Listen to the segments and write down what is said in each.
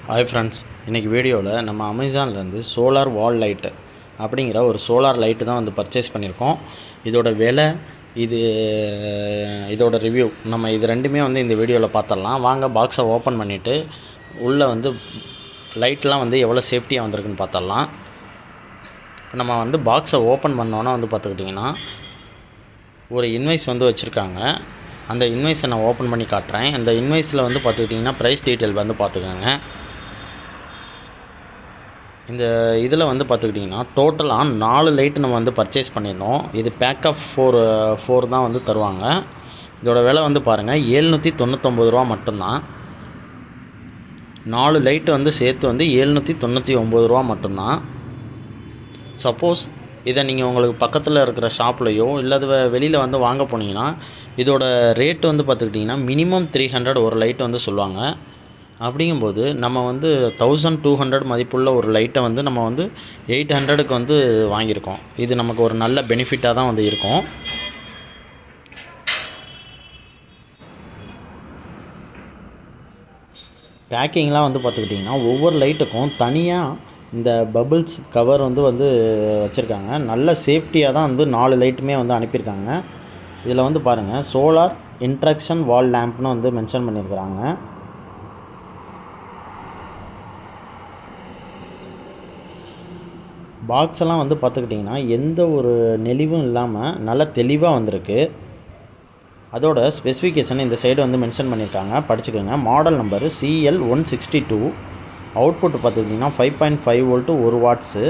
Hi friends, இன்றைக்கி வீடியோவில் நம்ம அமேசான்லேருந்து சோலார் வால் லைட்டு அப்படிங்கிற ஒரு சோலார் லைட்டு தான் வந்து பர்ச்சேஸ் பண்ணியிருக்கோம். இதோட விலை, இதோட ரிவ்யூ நம்ம இது ரெண்டுமே வந்து இந்த வீடியோவில் பார்த்துடலாம். வாங்க பாக்ஸை ஓப்பன் பண்ணிவிட்டு உள்ளே வந்து லைட்லாம் வந்து எவ்வளோ சேஃப்டியாக வந்திருக்குன்னு பார்த்துடலாம். இப்போ நம்ம வந்து பாக்ஸை ஓப்பன் பண்ணோன்னா வந்து பார்த்துக்கிட்டிங்கன்னா ஒரு இன்வாய்ஸ் வந்து வச்சுருக்காங்க. அந்த இன்வாய்ஸை நான் ஓப்பன் பண்ணி காட்டுறேன். அந்த இன்வாய்ஸில் வந்து பார்த்துக்கிட்டிங்கன்னா ப்ரைஸ் டீட்டெயில் வந்து பார்த்துக்கோங்க. இந்த இதில் வந்து பார்த்துக்கிட்டிங்கன்னா டோட்டலாக 4 லைட்டு நம்ம வந்து பர்ச்சேஸ் பண்ணியிருந்தோம். இது பேக் ஆஃப் 4 தான் வந்து தருவாங்க. இதோட விலை வந்து பாருங்கள், 799 ரூபா மட்டும்தான். 4 லைட்டு வந்து சேர்த்து வந்து 799 ரூபா மட்டும்தான். சப்போஸ் இதை நீங்கள் உங்களுக்கு பக்கத்தில் இருக்கிற ஷாப்லையோ இல்லை வெளியில் வந்து வாங்க போனீங்கன்னா இதோட ரேட்டு வந்து பார்த்துக்கிட்டிங்கன்னா மினிமம் 300 ஒரு லைட்டு வந்து சொல்லுவாங்க. அப்படிங்கும்போது நம்ம வந்து 1200 மதிப்புள்ள ஒரு லைட்டை வந்து நம்ம வந்து 800க்கு வந்து வாங்கியிருக்கோம். இது நமக்கு ஒரு நல்ல பெனிஃபிட்டாக தான் வந்து இருக்கும். பேக்கிங்லாம் வந்து பார்த்துக்கிட்டிங்கன்னா ஒவ்வொரு லைட்டுக்கும் தனியாக இந்த பபிள்ஸ் கவர் வந்து வச்சுருக்காங்க. நல்ல சேஃப்டியாக தான் வந்து 4 லைட்டுமே வந்து அனுப்பியிருக்காங்க. இதில் வந்து பாருங்கள், சோலார் இன்ட்ராக்ஷன் வால் லேம்ப்னு வந்து மென்ஷன் பண்ணியிருக்கிறாங்க. பாக்ஸ் எல்லாம் வந்து பார்த்துக்கிட்டிங்கன்னா எந்த ஒரு நெளிவும் இல்லாமல் நல்லா தெளிவாக வந்திருக்கு. அதோட ஸ்பெசிஃபிகேஷன் இந்த சைடு வந்து மென்ஷன் பண்ணியிருக்காங்க, படிச்சுக்கோங்க. Model number CL162. அவுட்புட் பார்த்துக்கிட்டிங்கன்னா 5.5 volt 1 watts.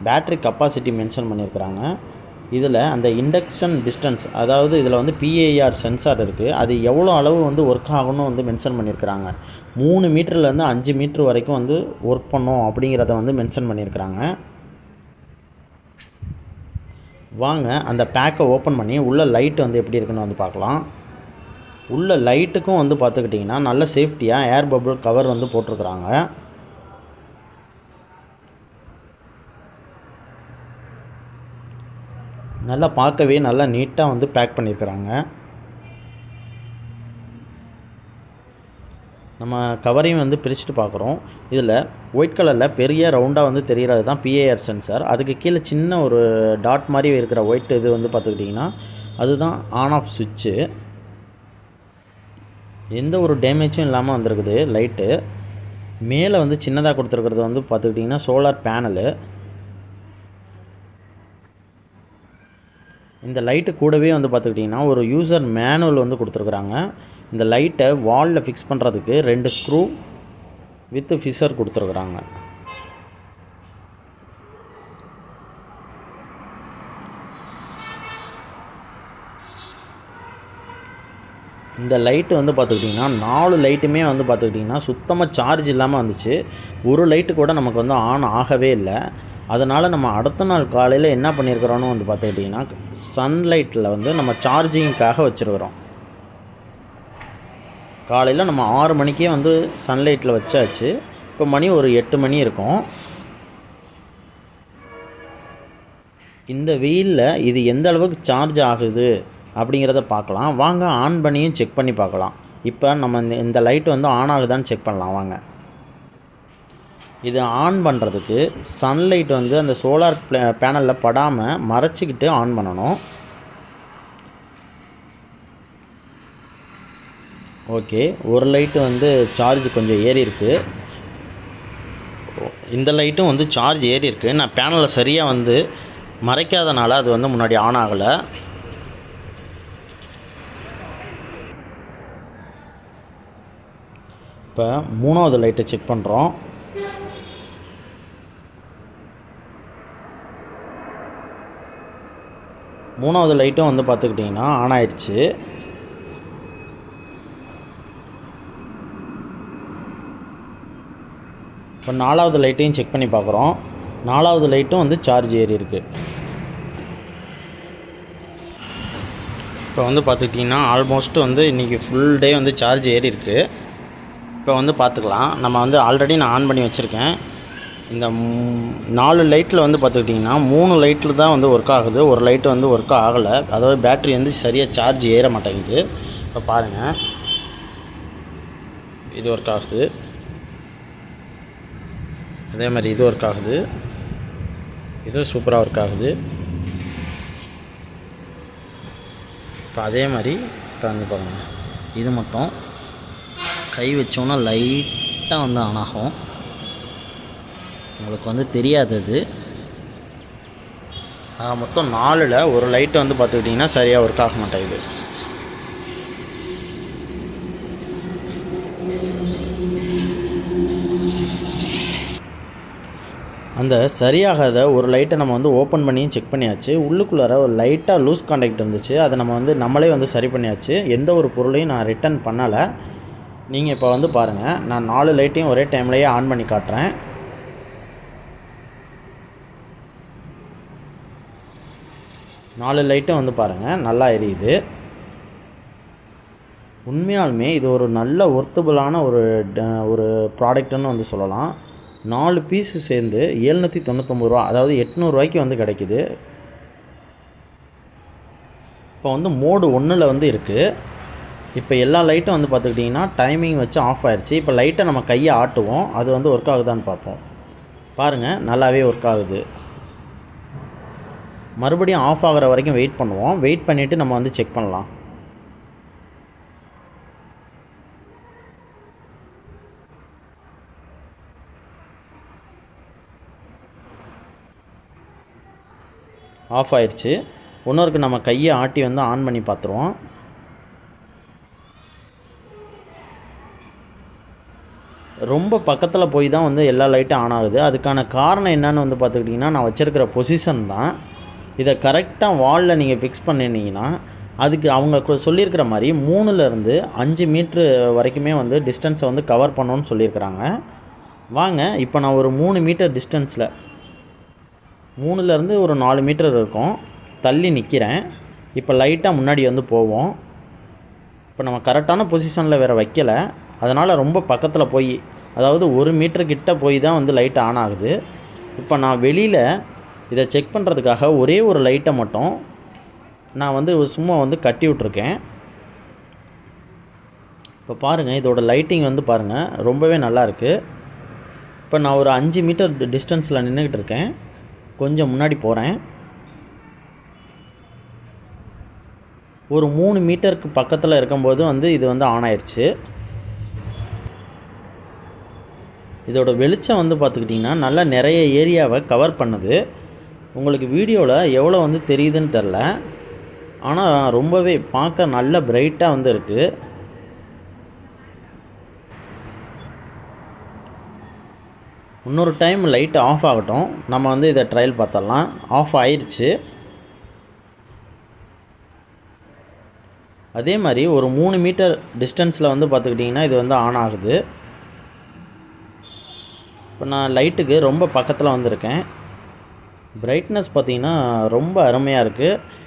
Battery capacity mention பண்ணியிருக்கிறாங்க. இதில் அந்த இண்டக்ஷன் டிஸ்டன்ஸ், அதாவது இதில் வந்து PIR சென்சார் இருக்குது. அது எவ்வளோ அளவு வந்து ஒர்க் ஆகணும்னு வந்து மென்ஷன் பண்ணியிருக்கிறாங்க. 3 மீட்டர்லேருந்து 5 மீட்ரு வரைக்கும் வந்து ஒர்க் பண்ணும் அப்படிங்கிறத வந்து மென்ஷன் பண்ணியிருக்கிறாங்க. வாங்க அந்த பேக்கை ஓப்பன் பண்ணி உள்ள லைட்டு வந்து எப்படி இருக்குன்னு வந்து பார்க்கலாம். உள்ள லைட்டுக்கும் வந்து பார்த்துக்கிட்டிங்கன்னா நல்ல சேஃப்டியாக ஏர் பபிள் கவர் வந்து போட்டிருக்கிறாங்க. நல்லா பார்க்கவே நல்லா நீட்டாக வந்து பேக் பண்ணியிருக்கிறாங்க. நம்ம கவரையும் வந்து பிரிச்சுட்டு பார்க்குறோம். இதில் ஒயிட் கலரில் பெரிய ரவுண்டாக வந்து தெரிகிறது தான் PIR சென்சார். அதுக்கு கீழே சின்ன ஒரு டாட் மாதிரி இருக்கிற ஒயிட் இது வந்து பார்த்துக்கிட்டிங்கன்னா அதுதான் ஆன் ஆஃப் சுவிட்சு. எந்த ஒரு டேமேஜும் இல்லாமல் வந்திருக்குது லைட்டு. மேலே வந்து சின்னதாக கொடுத்துருக்கிறது வந்து பார்த்துக்கிட்டிங்கன்னா சோலார் பேனலு. இந்த லைட்டு கூடவே வந்து பார்த்துக்கிட்டிங்கன்னா ஒரு யூசர் மேனுவல் வந்து கொடுத்துருக்குறாங்க. இந்த லைட்டை வாலில் ஃபிக்ஸ் பண்ணுறதுக்கு 2 ஸ்க்ரூ வித் ஃபிஷர் கொடுத்துருக்குறாங்க. இந்த லைட்டு வந்து பார்த்துக்கிட்டிங்கன்னா 4 லைட்டுமே வந்து பார்த்துக்கிட்டிங்கன்னா சுத்தமாக சார்ஜ் இல்லாமல் வந்துச்சு. ஒரு லைட்டு கூட நமக்கு வந்து ஆன் ஆகவே இல்லை. அதனால் நம்ம அடுத்த நாள் காலையில் என்ன பண்ணியிருக்கிறோன்னு வந்து பார்த்துக்கிட்டிங்கன்னா சன்லைட்டில் வந்து நம்ம சார்ஜிங்காக வச்சுருக்கிறோம். காலையில் நம்ம 6 மணிக்கே வந்து சன்லைட்டில் வச்சாச்சு. இப்போ மணி ஒரு 8 மணி இருக்கும். இந்த வெயிலில் இது எந்த அளவுக்கு சார்ஜ் ஆகுது அப்படிங்கிறத பார்க்கலாம். வாங்க ஆன் பண்ணியும் செக் பண்ணி பார்க்கலாம். இப்போ நம்ம இந்த லைட் வந்து ஆன் ஆகுதான்னு செக் பண்ணலாம் வாங்க. இது ஆன் பண்ணுறதுக்கு சன்லைட் வந்து அந்த சோலார் பேனலில் படாமல் மறைச்சிக்கிட்டு ஆன் பண்ணணும். ஓகே, ஒரு லைட்டு வந்து சார்ஜ் கொஞ்சம் ஏறி இருக்குது. இந்த லைட்டும் வந்து சார்ஜ் ஏறி இருக்குது. நான் பேனலில் சரியாக வந்து மறைக்காதனால அது வந்து முன்னாடி ஆன் ஆகலை. இப்போ 3வது லைட்டை செக் பண்ணுறோம். மூணாவது லைட்டும் வந்து பார்த்துக்கிட்டிங்கன்னா ஆன் ஆயிடுச்சு. இப்போ 4வது லைட்டையும் செக் பண்ணி பார்க்குறோம். 4வது லைட்டும் வந்து சார்ஜ் ஏறி இருக்குது. இப்போ வந்து பார்த்துக்கிட்டிங்கன்னா ஆல்மோஸ்ட் வந்து இன்றைக்கி ஃபுல் டே வந்து சார்ஜ் ஏறி இருக்குது. இப்போ வந்து பார்த்துக்கலாம். நம்ம வந்து ஆல்ரெடி நான் ஆன் பண்ணி வச்சுருக்கேன். இந்த 4 லைட்டில் வந்து பார்த்துக்கிட்டிங்கன்னா 3 லைட்டில் தான் வந்து ஒர்க் ஆகுது. ஒரு லைட்டு வந்து ஒர்க் ஆகலை. அதாவது பேட்ரி வந்து சரியாக சார்ஜ் ஏற மாட்டேங்குது. இப்போ பாருங்கள், இது ஒர்க் ஆகுது. அதே மாதிரி இது ஒர்க் ஆகுது, இது சூப்பராக ஒர்க் ஆகுது. இப்போ அதே மாதிரி இப்போ வந்து பாருங்கள், இது மட்டும் கை வச்சோன்னா லைட்டாக வந்து ஆன் ஆகும். உங்களுக்கு வந்து தெரியாதது. மொத்தம் 4ல் ஒரு லைட்டு வந்து பார்த்துக்கிட்டிங்கன்னா சரியாக ஒர்க் ஆக மாட்டேங்குது. அந்த சரியாகாத ஒரு லைட்டை நம்ம வந்து ஓப்பன் பண்ணியும் செக் பண்ணியாச்சு. உள்ளுக்குள்ளார ஒரு லைட்டாக லூஸ் கான்டாக்ட் இருந்துச்சு. அதை நம்ம வந்து நம்மளே வந்து சரி பண்ணியாச்சு. எந்த ஒரு பொருளையும் நான் ரிட்டர்ன் பண்ணலை. நீங்கள் இப்போ வந்து பாருங்கள், நான் 4 லைட்டையும் ஒரே டைம்லேயே ஆன் பண்ணி காட்டுறேன். நாலு லைட்டும் வந்து பாருங்கள் நல்லா எரியுது. உண்மையாலுமே இது ஒரு நல்ல ஒர்த்தபுளான ஒரு ப்ராடக்ட்டுன்னு வந்து சொல்லலாம். 4 பீஸு சேர்ந்து 799 ரூபா, அதாவது 800 ரூபாய்க்கு வந்து கிடைக்குது. இப்போ வந்து மோடு 1ல் வந்து இருக்குது. இப்போ எல்லா லைட்டும் வந்து பார்த்துக்கிட்டிங்கன்னா டைமிங் வச்சு ஆஃப் ஆயிடுச்சு. இப்போ லைட்டை நம்ம கையை ஆட்டுவோம், அது வந்து ஒர்க் ஆகுதான்னு பார்ப்போம். பாருங்கள், நல்லாவே ஒர்க் ஆகுது. மறுபடியும் ஆஃப் ஆகிற வரைக்கும் வெயிட் பண்ணுவோம். வெயிட் பண்ணிவிட்டு நம்ம வந்து செக் பண்ணலாம். ஆஃப் ஆயிடுச்சு. இன்னொருக்கு நம்ம கையை ஆட்டி வந்து ஆன் பண்ணி பார்த்துருவோம். ரொம்ப பக்கத்தில் போய் தான் வந்து எல்லா லைட்டும் ஆன் ஆகுது. அதுக்கான காரணம் என்னன்னு வந்து பார்த்துக்கிட்டிங்கன்னா, நான் வச்சுருக்கிற பொசிஷன் தான். இதை கரெக்டாக வாலில் நீங்கள் ஃபிக்ஸ் பண்ணினீங்கன்னா, அதுக்கு அவங்க சொல்லியிருக்கிற மாதிரி 3லேருந்து 5 மீட்ரு வரைக்குமே வந்து டிஸ்டன்ஸை வந்து கவர் பண்ணணும்னு சொல்லியிருக்கிறாங்க. வாங்க, இப்போ நான் ஒரு 3 மீட்டர் டிஸ்டன்ஸில் 3லேருந்து ஒரு 4 மீட்டர் இருக்கும் தள்ளி நிற்கிறேன். இப்போ லைட்டாக முன்னாடி வந்து போவோம். இப்போ நம்ம கரெக்டான பொசிஷனில் வேறு வைக்கலை, அதனால் ரொம்ப பக்கத்தில் போய், அதாவது 1 மீட்டர்கிட்ட போய் தான் வந்து லைட் ஆன் ஆகுது. இப்போ நான் வெளியில் இதை செக் பண்ணுறதுக்காக ஒரே ஒரு லைட்டை மட்டும் நான் வந்து சும்மா வந்து கட்டி விட்ருக்கேன். இப்போ பாருங்கள், இதோட லைட்டிங் வந்து பாருங்கள் ரொம்பவே நல்லாயிருக்கு. இப்போ நான் ஒரு 5 மீட்டர் டிஸ்டன்ஸில் நின்றுக்கிட்டு இருக்கேன். கொஞ்சம் முன்னாடி போகிறேன். ஒரு 3 மீட்டருக்கு பக்கத்தில் இருக்கும்போது வந்து இது வந்து ஆன் ஆயிடுச்சு. இதோட வெளிச்சம் வந்து பார்த்துக்கிட்டிங்கன்னா நல்லா நிறைய ஏரியாவை கவர் பண்ணுது. உங்களுக்கு வீடியோவில் எவ்வளோ வந்து தெரியுதுன்னு தெரில, ஆனால் ரொம்பவே பார்க்க நல்ல பிரைட்டாக வந்து இருக்குது. இன்னொரு டைம் லைட் ஆஃப் ஆகட்டும், நம்ம வந்து இதை ட்ரையல் பார்த்துடலாம். ஆஃப் ஆயிடுச்சு. அதே மாதிரி ஒரு 3 மீட்டர் டிஸ்டன்ஸில் வந்து பார்த்துக்கிட்டிங்கன்னா இது வந்து ஆன் ஆகுது. இப்போ நான் லைட்டுக்கு ரொம்ப பக்கத்தில் வந்திருக்கேன். பிரைட்னஸ் பார்த்திங்கன்னா ரொம்ப அருமையாக இருக்குது.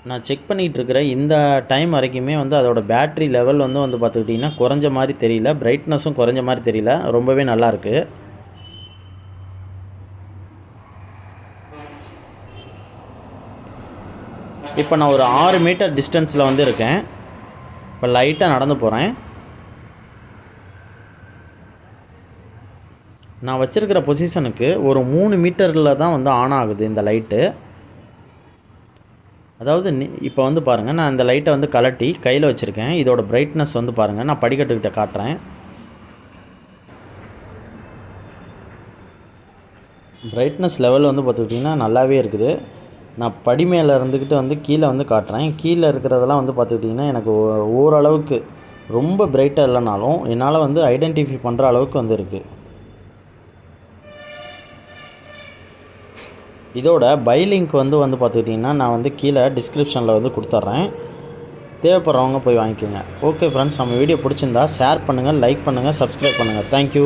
நான் செக் பண்ணிகிட்ருக்கிற இந்த டைம் வரைக்குமே வந்து அதோடய பேட்ரி லெவல் வந்து பார்த்துக்கிட்டிங்கன்னா குறைஞ்ச மாதிரி தெரியல, பிரைட்னஸும் குறைஞ்ச மாதிரி தெரியல, ரொம்பவே நல்லாயிருக்கு. இப்போ நான் ஒரு 6 மீட்டர் டிஸ்டன்ஸில் வந்து இருக்கேன். இப்போ லைட்டாக நடந்து போகிறேன். நான் வச்சுருக்கிற பொசிஷனுக்கு ஒரு 3 மீட்டரில் தான் வந்து ஆன் ஆகுது இந்த லைட்டு. அதாவது இப்போ வந்து பாருங்கள், நான் இந்த லைட்டை வந்து கலட்டி கையில் வச்சுருக்கேன். இதோட பிரைட்னஸ் வந்து பாருங்கள், நான் படிக்கட்டுக்கிட்ட காட்டுறேன். பிரைட்னஸ் லெவல் வந்து பார்த்துக்கிட்டிங்கன்னா நல்லாவே இருக்குது. நான் படி மேலே இருந்துக்கிட்டு வந்து கீழே வந்து காட்டுறேன். கீழே இருக்கிறதெல்லாம் வந்து பார்த்துக்கிட்டிங்கன்னா எனக்கு ஓரளவுக்கு ரொம்ப பிரைட்டாக இல்லைனாலும் என்னால் வந்து ஐடென்டிஃபை பண்ணுற அளவுக்கு வந்து இருக்குது. இதோட பை லிங்க் வந்து பார்த்துக்கிட்டிங்கன்னா நான் வந்து கீழே டிஸ்கிரிப்ஷனில் வந்து கொடுத்துட்றேன். தேவைப்படுறவங்க போய் வாங்கிக்கோங்க. ஓகே ஃப்ரெண்ட்ஸ், நம்ம வீடியோ பிடிச்சிருந்தா ஷேர் பண்ணுங்கள், லைக் பண்ணுங்கள், சப்ஸ்கிரைப் பண்ணுங்கள். தேங்க்யூ.